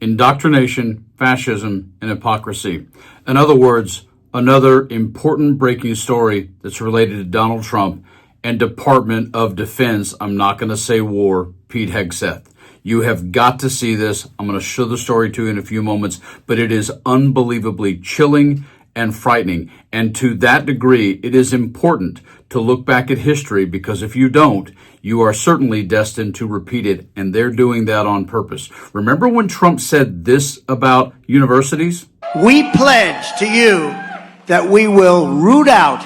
indoctrination, fascism, and hypocrisy. In other words, another important breaking story that's related to Donald Trump and Department of Defense, I'm not going to say war, Pete Hegseth. You have got to see this. I'm going to show the story to you in a few moments, but it is unbelievably chilling and frightening. And to that degree, it is important to look back at history, because if you don't, you are certainly destined to repeat it, and they're doing that on purpose. Remember when Trump said this about universities? We pledge to you that we will root out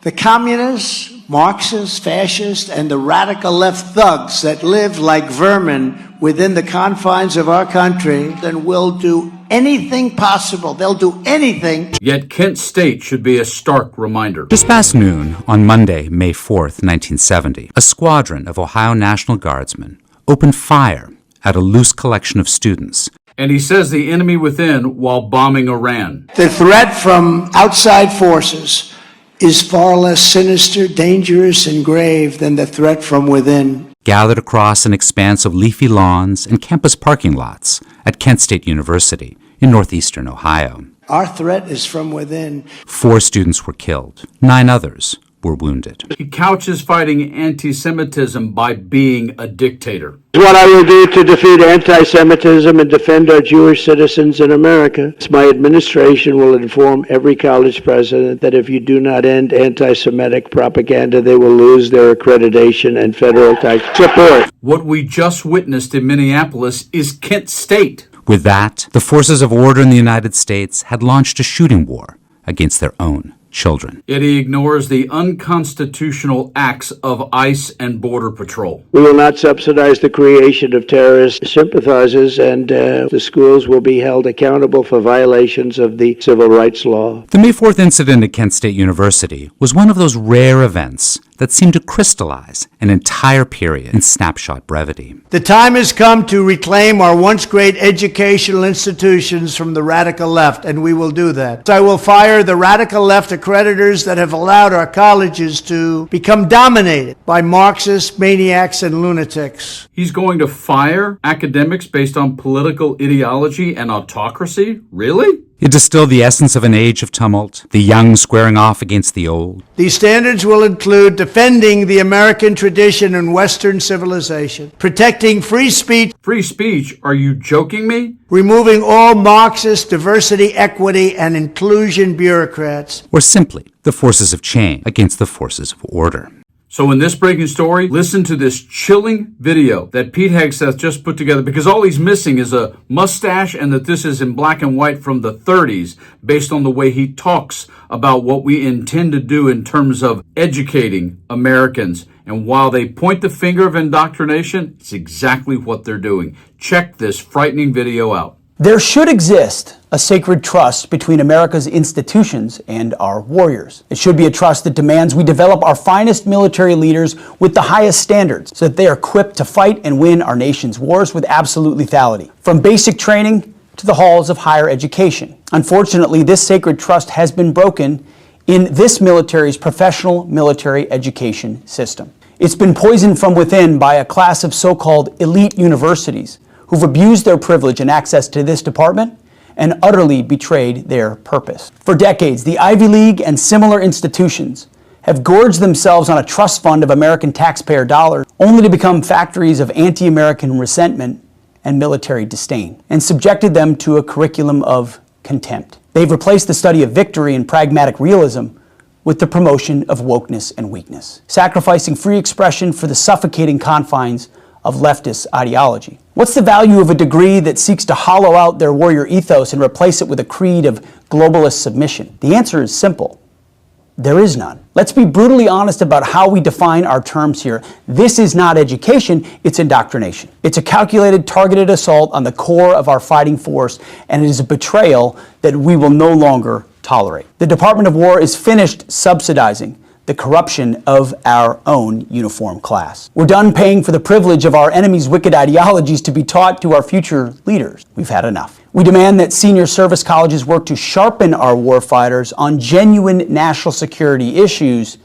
the communists, Marxists, fascists, and the radical left thugs that live like vermin within the confines of our country, and will do anything possible. They'll do anything. Yet Kent State should be a stark reminder. Just past noon on Monday, May 4th, 1970, a squadron of Ohio National Guardsmen opened fire at a loose collection of students. And he says the enemy within while bombing Iran. The threat from outside forces is far less sinister, dangerous, and grave than the threat from within. Gathered across an expanse of leafy lawns and campus parking lots at Kent State University in northeastern Ohio. Our threat is from within. 4 students were killed. 9 others were wounded. He couches fighting anti-Semitism by being a dictator. What I will do to defeat anti-Semitism and defend our Jewish citizens in America. My administration will inform every college president that if you do not end anti-Semitic propaganda, they will lose their accreditation and federal tax support. What we just witnessed in Minneapolis is Kent State. With that, the forces of order in the United States had launched a shooting war against their own children. Yet he ignores the unconstitutional acts of ICE and Border Patrol. We will not subsidize the creation of terrorist sympathizers, and the schools will be held accountable for violations of the civil rights law. The May 4th incident at Kent State University was one of those rare events that seemed to crystallize an entire period in snapshot brevity. The time has come to reclaim our once great educational institutions from the radical left, and we will do that. I will fire the radical left accreditors that have allowed our colleges to become dominated by Marxists, maniacs, and lunatics. He's going to fire academics based on political ideology and autocracy? Really? It distilled the essence of an age of tumult, the young squaring off against the old. These standards will include defending the American tradition and Western civilization, protecting free speech. Free speech? Are you joking me? Removing all Marxist diversity, equity, and inclusion bureaucrats. Or simply, the forces of change against the forces of order. So in this breaking story, listen to this chilling video that Pete Hegseth just put together, because all he's missing is a mustache and that this is in black and white from the 30s, based on the way he talks about what we intend to do in terms of educating Americans. And while they point the finger of indoctrination, it's exactly what they're doing. Check this frightening video out. There should exist a sacred trust between America's institutions and our warriors. It should be a trust that demands we develop our finest military leaders with the highest standards so that they are equipped to fight and win our nation's wars with absolute lethality, from basic training to the halls of higher education. Unfortunately, this sacred trust has been broken in this military's professional military education system. It's been poisoned from within by a class of so-called elite universities who've abused their privilege and access to this department and utterly betrayed their purpose. For decades, the Ivy League and similar institutions have gorged themselves on a trust fund of American taxpayer dollars, only to become factories of anti-American resentment and military disdain, and subjected them to a curriculum of contempt. They've replaced the study of victory and pragmatic realism with the promotion of wokeness and weakness, sacrificing free expression for the suffocating confines of leftist ideology. What's the value of a degree that seeks to hollow out their warrior ethos and replace it with a creed of globalist submission? The answer is simple. There is none. Let's be brutally honest about how we define our terms here. This is not education, it's indoctrination. It's a calculated, targeted assault on the core of our fighting force, and it is a betrayal that we will no longer tolerate. The Department of War is finished subsidizing the corruption of our own uniform class. We're done paying for the privilege of our enemy's wicked ideologies to be taught to our future leaders. We've had enough. We demand that senior service colleges work to sharpen our warfighters on genuine national security issues,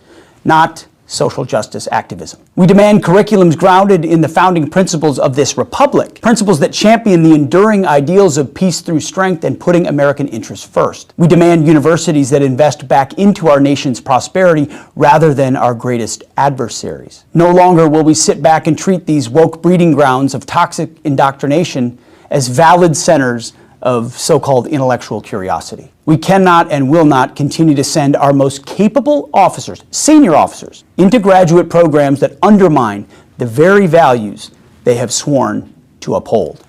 not social justice activism. We demand curriculums grounded in the founding principles of this republic, principles that champion the enduring ideals of peace through strength and putting American interests first. We demand universities that invest back into our nation's prosperity rather than our greatest adversaries. No longer will we sit back and treat these woke breeding grounds of toxic indoctrination as valid centers of so-called intellectual curiosity. We cannot and will not continue to send our most capable officers, senior officers, into graduate programs that undermine the very values they have sworn to uphold.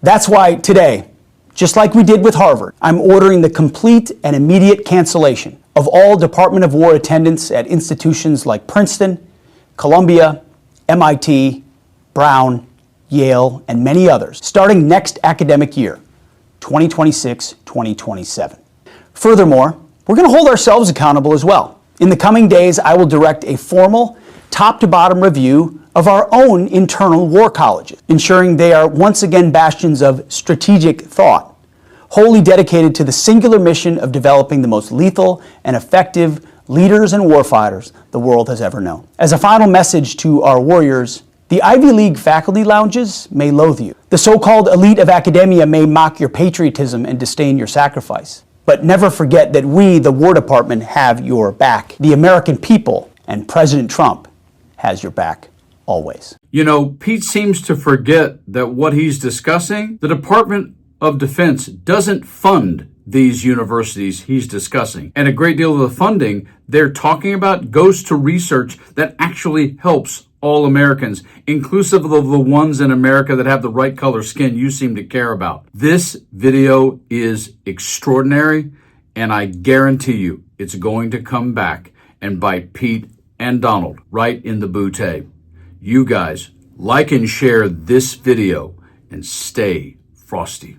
That's why today, just like we did with Harvard, I'm ordering the complete and immediate cancellation of all Department of War attendance at institutions like Princeton, Columbia, MIT, Brown, Yale, and many others, starting next academic year, 2026-2027. Furthermore, we're going to hold ourselves accountable as well. In the coming days, I will direct a formal, top-to-bottom review of our own internal war colleges, ensuring they are once again bastions of strategic thought, wholly dedicated to the singular mission of developing the most lethal and effective leaders and warfighters the world has ever known. As a final message to our warriors, the Ivy League faculty lounges may loathe you. The so-called elite of academia may mock your patriotism and disdain your sacrifice. But never forget that we, the War Department, have your back. The American people and President Trump has your back always. You know, Pete seems to forget that what he's discussing, the Department of Defense doesn't fund these universities he's discussing. And a great deal of the funding they're talking about goes to research that actually helps all Americans, inclusive of the ones in America that have the right color skin you seem to care about. This video is extraordinary, and I guarantee you it's going to come back and bite Pete and Donald right in the bootay. You guys, like and share this video and stay frosty.